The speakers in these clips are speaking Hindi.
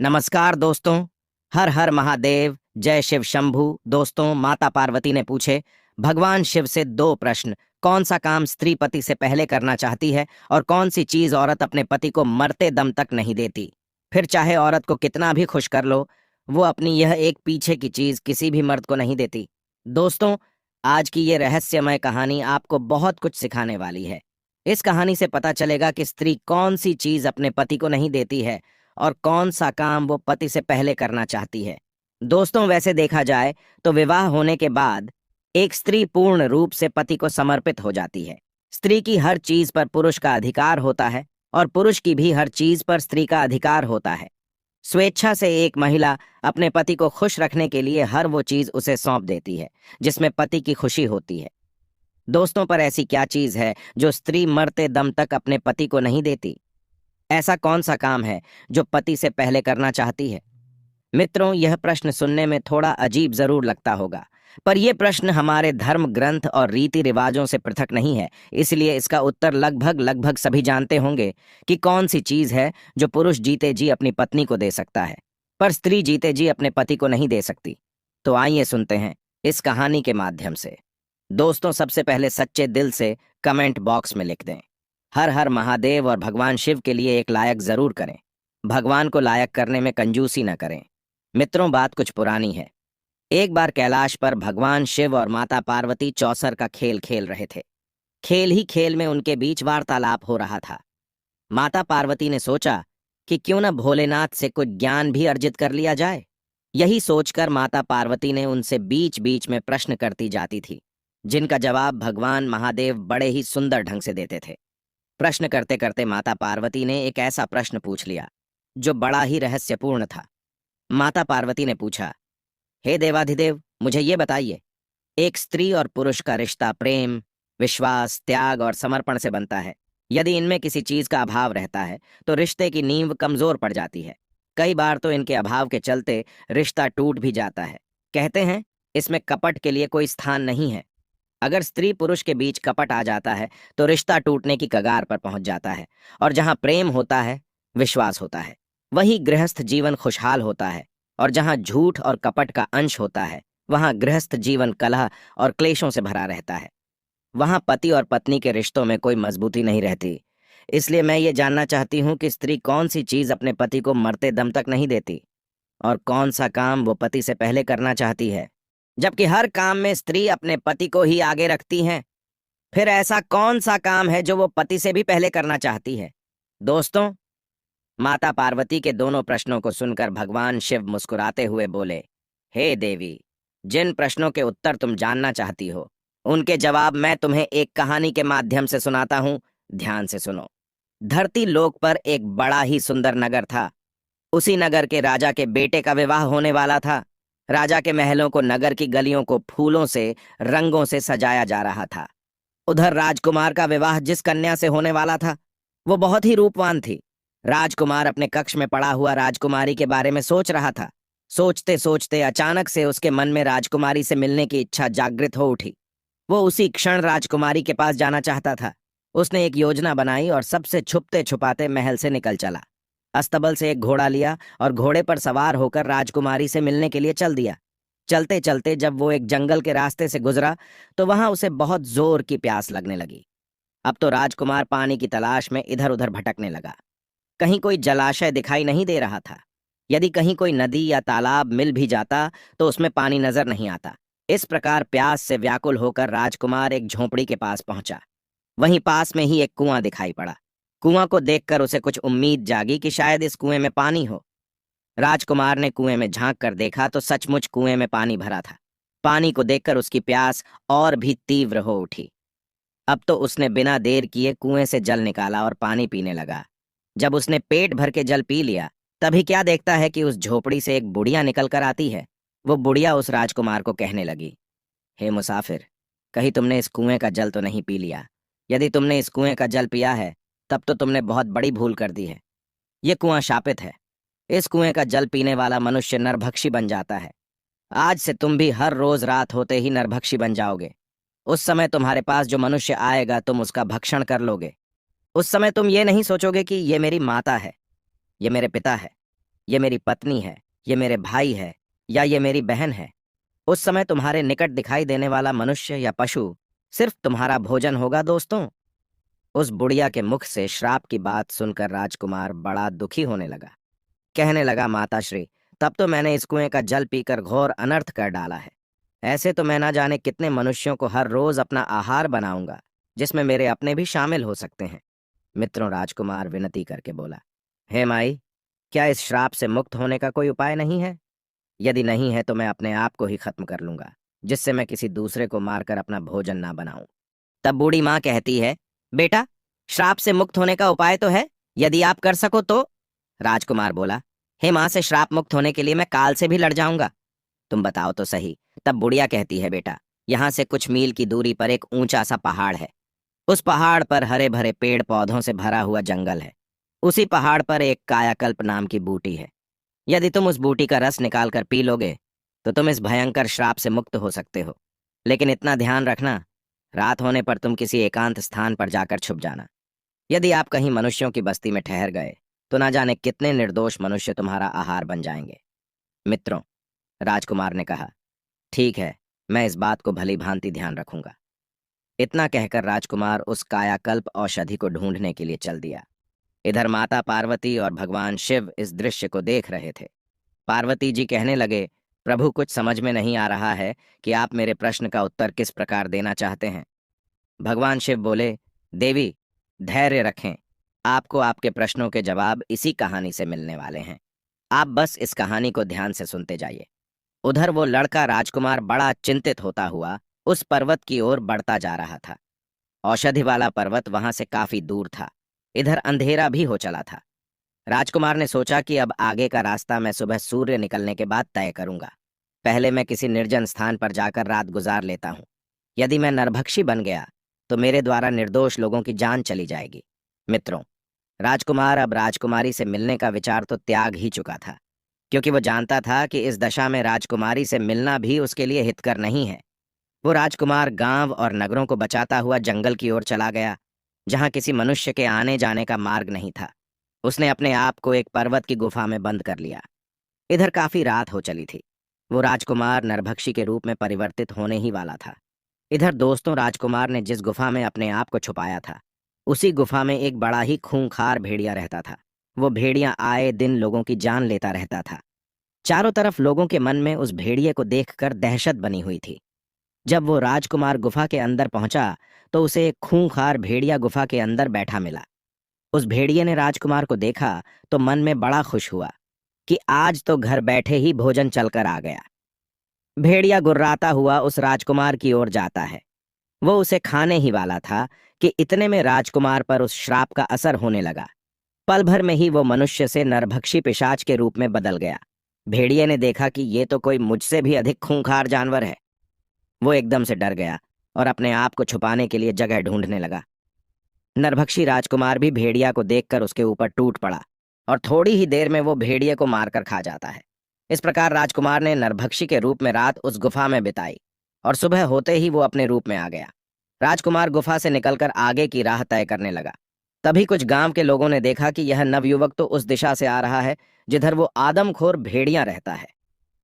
नमस्कार दोस्तों। हर हर महादेव, जय शिव शंभू। दोस्तों, माता पार्वती ने पूछे भगवान शिव से दो प्रश्न। कौन सा काम स्त्री पति से पहले करना चाहती है और कौन सी चीज औरत अपने पति को मरते दम तक नहीं देती। फिर चाहे औरत को कितना भी खुश कर लो, वो अपनी यह एक पीछे की चीज किसी भी मर्द को नहीं देती। दोस्तों, आज की ये रहस्यमय कहानी आपको बहुत कुछ सिखाने वाली है। इस कहानी से पता चलेगा कि स्त्री कौन सी चीज अपने पति को नहीं देती है और कौन सा काम वो पति से पहले करना चाहती है। दोस्तों, वैसे देखा जाए तो विवाह होने के बाद एक स्त्री पूर्ण रूप से पति को समर्पित हो जाती है। स्त्री की हर चीज पर पुरुष का अधिकार होता है और पुरुष की भी हर चीज पर स्त्री का अधिकार होता है। स्वेच्छा से एक महिला अपने पति को खुश रखने के लिए हर वो चीज उसे सौंप देती है जिसमें पति की खुशी होती है। दोस्तों, पर ऐसी क्या चीज है जो स्त्री मरते दम तक अपने पति को नहीं देती? ऐसा कौन सा काम है जो पति से पहले करना चाहती है? मित्रों, यह प्रश्न सुनने में थोड़ा अजीब जरूर लगता होगा, पर यह प्रश्न हमारे धर्म ग्रंथ और रीति रिवाजों से पृथक नहीं है। इसलिए इसका उत्तर लगभग लगभग सभी जानते होंगे कि कौन सी चीज है जो पुरुष जीते जी अपनी पत्नी को दे सकता है, पर स्त्री जीते जी अपने पति को नहीं दे सकती। तो आइए सुनते हैं इस कहानी के माध्यम से। दोस्तों, सबसे पहले सच्चे दिल से कमेंट बॉक्स में लिख दें, हर हर महादेव, और भगवान शिव के लिए एक लायक जरूर करें। भगवान को लायक करने में कंजूसी न करें। मित्रों, बात कुछ पुरानी है। एक बार कैलाश पर भगवान शिव और माता पार्वती चौसर का खेल खेल रहे थे। खेल ही खेल में उनके बीच वार्तालाप हो रहा था। माता पार्वती ने सोचा कि क्यों न भोलेनाथ से कुछ ज्ञान भी अर्जित कर लिया जाए। यही सोचकर माता पार्वती ने उनसे बीच बीच में प्रश्न करती जाती थी, जिनका जवाब भगवान महादेव बड़े ही सुंदर ढंग से देते थे। प्रश्न करते करते माता पार्वती ने एक ऐसा प्रश्न पूछ लिया जो बड़ा ही रहस्यपूर्ण था। माता पार्वती ने पूछा, हे देवाधिदेव, मुझे ये बताइए, एक स्त्री और पुरुष का रिश्ता प्रेम, विश्वास, त्याग और समर्पण से बनता है। यदि इनमें किसी चीज का अभाव रहता है तो रिश्ते की नींव कमजोर पड़ जाती है। कई बार तो इनके अभाव के चलते रिश्ता टूट भी जाता है। कहते हैं इसमें कपट के लिए कोई स्थान नहीं है। अगर स्त्री पुरुष के बीच कपट आ जाता है तो रिश्ता टूटने की कगार पर पहुंच जाता है, और जहां प्रेम होता है, विश्वास होता है, वही गृहस्थ जीवन खुशहाल होता है। और जहां झूठ और कपट का अंश होता है, वहां गृहस्थ जीवन कलह और क्लेशों से भरा रहता है। वहां पति और पत्नी के रिश्तों में कोई मजबूती नहीं रहती। इसलिए मैं ये जानना चाहती हूँ कि स्त्री कौन सी चीज अपने पति को मरते दम तक नहीं देती और कौन सा काम वो पति से पहले करना चाहती है, जबकि हर काम में स्त्री अपने पति को ही आगे रखती हैं। फिर ऐसा कौन सा काम है जो वो पति से भी पहले करना चाहती है? दोस्तों, माता पार्वती के दोनों प्रश्नों को सुनकर भगवान शिव मुस्कुराते हुए बोले, हे देवी, जिन प्रश्नों के उत्तर तुम जानना चाहती हो उनके जवाब मैं तुम्हें एक कहानी के माध्यम से सुनाता हूं। ध्यान से सुनो। धरती लोक पर एक बड़ा ही सुंदर नगर था। उसी नगर के राजा के बेटे का विवाह होने वाला था। राजा के महलों को, नगर की गलियों को फूलों से, रंगों से सजाया जा रहा था। उधर राजकुमार का विवाह जिस कन्या से होने वाला था वो बहुत ही रूपवान थी। राजकुमार अपने कक्ष में पड़ा हुआ राजकुमारी के बारे में सोच रहा था। सोचते सोचते अचानक से उसके मन में राजकुमारी से मिलने की इच्छा जागृत हो उठी। वो उसी क्षण राजकुमारी के पास जाना चाहता था। उसने एक योजना बनाई और सबसे छुपते छुपाते महल से निकल चला। अस्तबल से एक घोड़ा लिया और घोड़े पर सवार होकर राजकुमारी से मिलने के लिए चल दिया। चलते चलते जब वो एक जंगल के रास्ते से गुजरा तो वहां उसे बहुत जोर की प्यास लगने लगी। अब तो राजकुमार पानी की तलाश में इधर उधर भटकने लगा। कहीं कोई जलाशय दिखाई नहीं दे रहा था। यदि कहीं कोई नदी या तालाब मिल भी जाता तो उसमें पानी नजर नहीं आता। इस प्रकार प्यास से व्याकुल होकर राजकुमार एक झोंपड़ी के पास पहुंचा। वहीं पास में ही एक कुआं दिखाई पड़ा। कुआं को देखकर उसे कुछ उम्मीद जागी कि शायद इस कुएं में पानी हो। राजकुमार ने कुएं में झांक कर देखा तो सचमुच कुएं में पानी भरा था। पानी को देखकर उसकी प्यास और भी तीव्र हो उठी। अब तो उसने बिना देर किए कुएं से जल निकाला और पानी पीने लगा। जब उसने पेट भर के जल पी लिया तभी क्या देखता है कि उस झोपड़ी से एक बुढ़िया निकल कर आती है। वो बुढ़िया उस राजकुमार को कहने लगी, हे मुसाफिर, कहीं तुमने इस कुएं का जल तो नहीं पी लिया? यदि तुमने इस कुएं का जल पिया है तब तो तुमने बहुत बड़ी भूल कर दी है। ये कुआं शापित है। इस कुएं का जल पीने वाला मनुष्य नरभक्षी बन जाता है। आज से तुम भी हर रोज रात होते ही नरभक्षी बन जाओगे। उस समय तुम्हारे पास जो मनुष्य आएगा तुम उसका भक्षण कर लोगे। उस समय तुम ये नहीं सोचोगे कि ये मेरी माता है, ये मेरे पिता है। ये मेरी पत्नी है, ये मेरे भाई है, या ये मेरी बहन है, उस समय तुम्हारे निकट दिखाई देने वाला मनुष्य या पशु सिर्फ तुम्हारा भोजन होगा दोस्तों। उस बुढ़िया के मुख से श्राप की बात सुनकर राजकुमार बड़ा दुखी होने लगा। कहने लगा, माताश्री, तब तो मैंने इस कुएं का जल पीकर घोर अनर्थ कर डाला है। ऐसे तो मैं ना जाने कितने मनुष्यों को हर रोज अपना आहार बनाऊंगा, जिसमें मेरे अपने भी शामिल हो सकते हैं। मित्रों, राजकुमार विनती करके बोला, हे माई, क्या इस श्राप से मुक्त होने का कोई उपाय नहीं है? यदि नहीं है तो मैं अपने आप को ही खत्म कर लूंगा, जिससे मैं किसी दूसरे को मारकर अपना भोजन ना बनाऊं। तब बूढ़ी माँ कहती है, बेटा, श्राप से मुक्त होने का उपाय तो है, यदि आप कर सको तो। राजकुमार बोला, हे माँ, से श्राप मुक्त होने के लिए मैं काल से भी लड़ जाऊंगा। तुम बताओ तो सही। तब बुढ़िया कहती है, बेटा, यहाँ से कुछ मील की दूरी पर एक ऊंचा सा पहाड़ है। उस पहाड़ पर हरे भरे पेड़ पौधों से भरा हुआ जंगल है। उसी पहाड़ पर एक कायाकल्प नाम की बूटी है। यदि तुम उस बूटी का रस निकाल कर पी लोगे तो तुम इस भयंकर श्राप से मुक्त हो सकते हो। लेकिन इतना ध्यान रखना, रात होने पर तुम किसी एकांत स्थान पर जाकर छुप जाना। यदि आप कहीं मनुष्यों की बस्ती में ठहर गए तो ना जाने कितने निर्दोष मनुष्य तुम्हारा आहार बन जाएंगे। मित्रों, राजकुमार ने कहा, ठीक है, मैं इस बात को भली भांति ध्यान रखूंगा। इतना कहकर राजकुमार उस कायाकल्प औषधि को ढूंढने के लिए चल दिया। इधर माता पार्वती और भगवान शिव इस दृश्य को देख रहे थे। पार्वती जी कहने लगे, प्रभु, कुछ समझ में नहीं आ रहा है कि आप मेरे प्रश्न का उत्तर किस प्रकार देना चाहते हैं। भगवान शिव बोले, देवी, धैर्य रखें, आपको आपके प्रश्नों के जवाब इसी कहानी से मिलने वाले हैं। आप बस इस कहानी को ध्यान से सुनते जाइए। उधर वो लड़का राजकुमार बड़ा चिंतित होता हुआ उस पर्वत की ओर बढ़ता जा रहा था। औषधि वाला पर्वत वहां से काफी दूर था। इधर अंधेरा भी हो चला था। राजकुमार ने सोचा कि अब आगे का रास्ता मैं सुबह सूर्य निकलने के बाद तय करूंगा। पहले मैं किसी निर्जन स्थान पर जाकर रात गुजार लेता हूं। यदि मैं नरभक्षी बन गया तो मेरे द्वारा निर्दोष लोगों की जान चली जाएगी। मित्रों, राजकुमार अब राजकुमारी से मिलने का विचार तो त्याग ही चुका था, क्योंकि वो जानता था कि इस दशा में राजकुमारी से मिलना भी उसके लिए हितकर नहीं है। वो राजकुमार गांव और नगरों को बचाता हुआ जंगल की ओर चला गया, जहां किसी मनुष्य के आने जाने का मार्ग नहीं था। उसने अपने आप को एक पर्वत की गुफा में बंद कर लिया। इधर काफी रात हो चली थी। वो राजकुमार नरभक्षी के रूप में परिवर्तित होने ही वाला था। इधर दोस्तों, राजकुमार ने जिस गुफा में अपने आप को छुपाया था, उसी गुफा में एक बड़ा ही खूंखार भेड़िया रहता था। वो भेड़िया आए दिन लोगों की जान लेता रहता था। चारों तरफ लोगों के मन में उस भेड़िए को देखकर दहशत बनी हुई थी। जब वो राजकुमार गुफा के अंदर पहुंचा तो उसे एक खूंखार भेड़िया गुफा के अंदर बैठा मिला। उस भेड़िए ने राजकुमार को देखा तो मन में बड़ा खुश हुआ कि आज तो घर बैठे ही भोजन चलकर आ गया। भेड़िया गुर्राता हुआ उस राजकुमार की ओर जाता है। वो उसे खाने ही वाला था कि इतने में राजकुमार पर उस श्राप का असर होने लगा। पल भर में ही वो मनुष्य से नरभक्षी पिशाच के रूप में बदल गया। भेड़िए ने देखा कि ये तो कोई मुझसे भी अधिक खूंखार जानवर है। वो एकदम से डर गया और अपने आप को छुपाने के लिए जगह ढूंढने लगा। नरभक्षी राजकुमार भी भेड़िया को देखकर उसके ऊपर टूट पड़ा और थोड़ी ही देर में वो भेड़िए को मारकर खा जाता है। इस प्रकार राजकुमार ने नरभक्षी के रूप में रात उस गुफा में बिताई और सुबह होते ही वो अपने रूप में आ गया। राजकुमार गुफा से निकलकर आगे की राह तय करने लगा। तभी कुछ गांव के लोगों ने देखा कि यह नवयुवक तो उस दिशा से आ रहा है जिधर वो आदमखोर भेड़िया रहता है।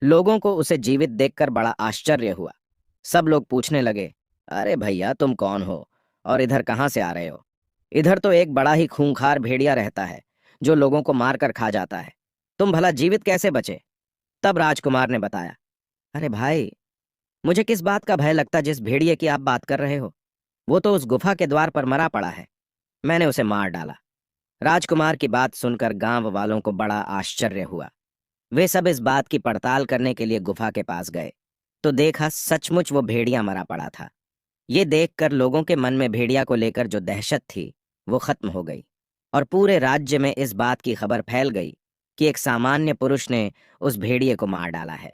लोगों को उसे जीवित देखकर बड़ा आश्चर्य हुआ। सब लोग पूछने लगे, अरे भैया, तुम कौन हो और इधर कहाँ से आ रहे हो? इधर तो एक बड़ा ही खूंखार भेड़िया रहता है जो लोगों को मारकर खा जाता है। तुम भला जीवित कैसे बचे? तब राजकुमार ने बताया, अरे भाई, मुझे किस बात का भय लगता जिस भेड़िए की आप बात कर रहे हो। वो तो उस गुफा के द्वार पर मरा पड़ा है। मैंने उसे मार डाला। राजकुमार की बात सुनकर गांव वालों को बड़ा आश्चर्य हुआ। वे सब इस बात की पड़ताल करने के लिए गुफा के पास गए तो देखा सचमुच वो भेड़िया मरा पड़ा था। ये देखकर लोगों के मन में भेड़िया को लेकर जो दहशत थी वो खत्म हो गई और पूरे राज्य में इस बात की खबर फैल गई कि एक सामान्य पुरुष ने उस भेड़िए को मार डाला है।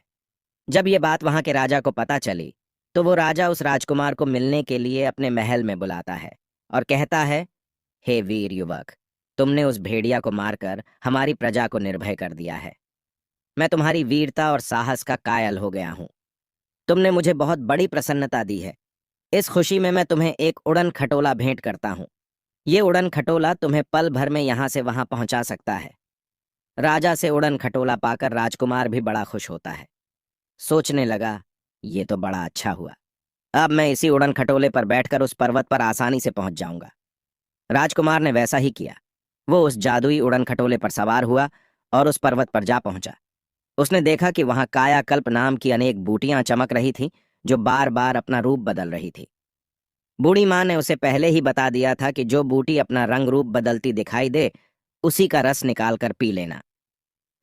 जब ये बात वहां के राजा को पता चली तो वो राजा उस राजकुमार को मिलने के लिए अपने महल में बुलाता है और कहता है, हे वीर युवक, तुमने उस भेड़िया को मारकर हमारी प्रजा को निर्भय कर दिया है। मैं तुम्हारी वीरता और साहस का कायल हो गया हूं। तुमने मुझे बहुत बड़ी प्रसन्नता दी है। इस खुशी में मैं तुम्हें एक उड़न खटोला भेंट करता हूं। ये उड़न खटोला तुम्हें पल भर में यहां से वहां पहुंचा सकता है। राजा से उड़न खटोला पाकर राजकुमार भी बड़ा खुश होता है। सोचने लगा, ये तो बड़ा अच्छा हुआ। अब मैं इसी उड़न खटोले पर बैठकर उस पर्वत पर आसानी से पहुंच जाऊंगा। राजकुमार ने वैसा ही किया। वो उस जादुई उड़न खटोले पर सवार हुआ और उस पर्वत पर जा पहुंचा। उसने देखा कि वहां कायाकल्प नाम की अनेक बूटियां चमक रही थीं, जो बार बार अपना रूप बदल रही थी। बूढ़ी माँ ने उसे पहले ही बता दिया था कि जो बूटी अपना रंग रूप बदलती दिखाई दे, उसी का रस निकालकर पी लेना।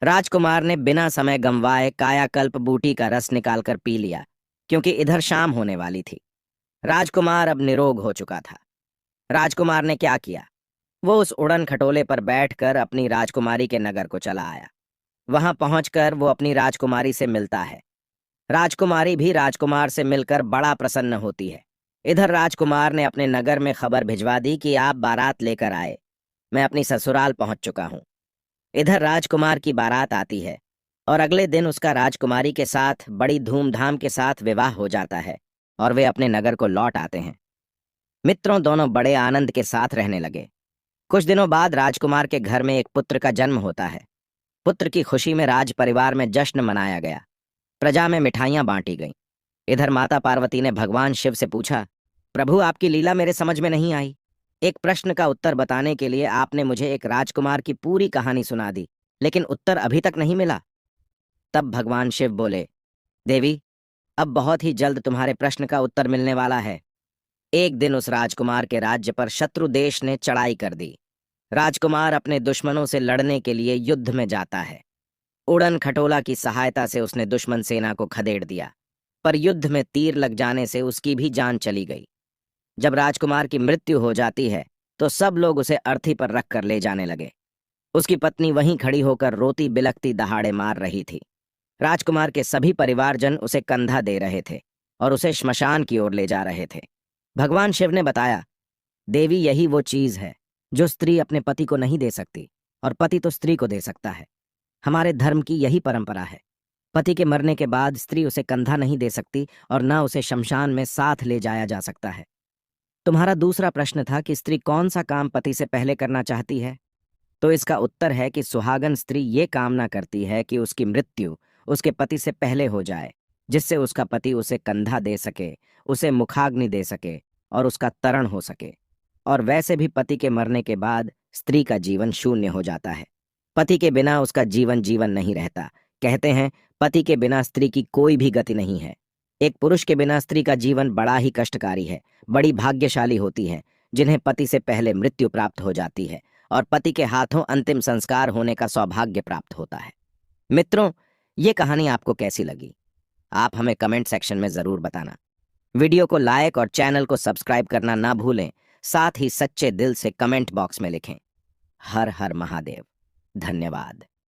राजकुमार ने बिना समय गंवाए कायाकल्प बूटी का रस निकालकर पी लिया, क्योंकि इधर शाम होने वाली थी। राजकुमार अब निरोग हो चुका था। राजकुमार ने क्या किया? वो उस उड़न खटोले पर बैठकर अपनी राजकुमारी के नगर को चला आया। वहां पहुंचकर वो अपनी राजकुमारी से मिलता है। राजकुमारी भी राजकुमार से मिलकर बड़ा प्रसन्न होती है। इधर राजकुमार ने अपने नगर में खबर भिजवा दी कि आप बारात लेकर आए। मैं अपनी ससुराल पहुंच चुका हूं। इधर राजकुमार की बारात आती है और अगले दिन उसका राजकुमारी के साथ बड़ी धूमधाम के साथ विवाह हो जाता है और वे अपने नगर को लौट आते हैं। मित्रों, दोनों बड़े आनंद के साथ रहने लगे। कुछ दिनों बाद राजकुमार के घर में एक पुत्र का जन्म होता है। पुत्र की खुशी में राज परिवार में जश्न मनाया गया। प्रजा में मिठाइयां बांटी गईं। इधर माता पार्वती ने भगवान शिव से पूछा, प्रभु, आपकी लीला मेरे समझ में नहीं आई। एक प्रश्न का उत्तर बताने के लिए आपने मुझे एक राजकुमार की पूरी कहानी सुना दी, लेकिन उत्तर अभी तक नहीं मिला। तब भगवान शिव बोले, देवी, अब बहुत ही जल्द तुम्हारे प्रश्न का उत्तर मिलने वाला है। एक दिन उस राजकुमार के राज्य पर शत्रु देश ने चढ़ाई कर दी। राजकुमार अपने दुश्मनों से लड़ने के लिए युद्ध में जाता है। उड़न खटोला की सहायता से उसने दुश्मन सेना को खदेड़ दिया, पर युद्ध में तीर लग जाने से उसकी भी जान चली गई। जब राजकुमार की मृत्यु हो जाती है, तो सब लोग उसे अर्थी पर रखकर ले जाने लगे। उसकी पत्नी वहीं खड़ी होकर रोती बिलखती दहाड़े मार रही थी। राजकुमार के सभी परिवारजन उसे कंधा दे रहे थे और उसे श्मशान की ओर ले जा रहे थे। भगवान शिव ने बताया, देवी, यही वो चीज है जो स्त्री अपने पति को नहीं दे सकती और पति तो स्त्री को दे सकता है। हमारे धर्म की यही परंपरा है। पति के मरने के बाद स्त्री उसे कंधा नहीं दे सकती और न उसे शमशान में साथ ले जाया जा सकता है। तुम्हारा दूसरा प्रश्न था कि स्त्री कौन सा काम पति से पहले करना चाहती है, तो इसका उत्तर है कि सुहागन स्त्री ये कामना करती है कि उसकी मृत्यु उसके पति से पहले हो जाए, जिससे उसका पति उसे कंधा दे सके, उसे मुखाग्नि दे सके और उसका तरण हो सके। और वैसे भी पति के मरने के बाद स्त्री का जीवन शून्य हो जाता है। पति के बिना उसका जीवन जीवन नहीं रहता। कहते हैं, पति के बिना स्त्री की कोई भी गति नहीं है। एक पुरुष के बिना स्त्री का जीवन बड़ा ही कष्टकारी है। बड़ी भाग्यशाली होती है जिन्हें पति से पहले मृत्यु प्राप्त हो जाती है और पति के हाथों अंतिम संस्कार होने का सौभाग्य प्राप्त होता है। मित्रों, ये कहानी आपको कैसी लगी? आप हमें कमेंट सेक्शन में जरूर बताना। वीडियो को लाइक और चैनल को सब्सक्राइब करना ना भूलें। साथ ही सच्चे दिल से कमेंट बॉक्स में लिखें, हर हर महादेव। धन्यवाद।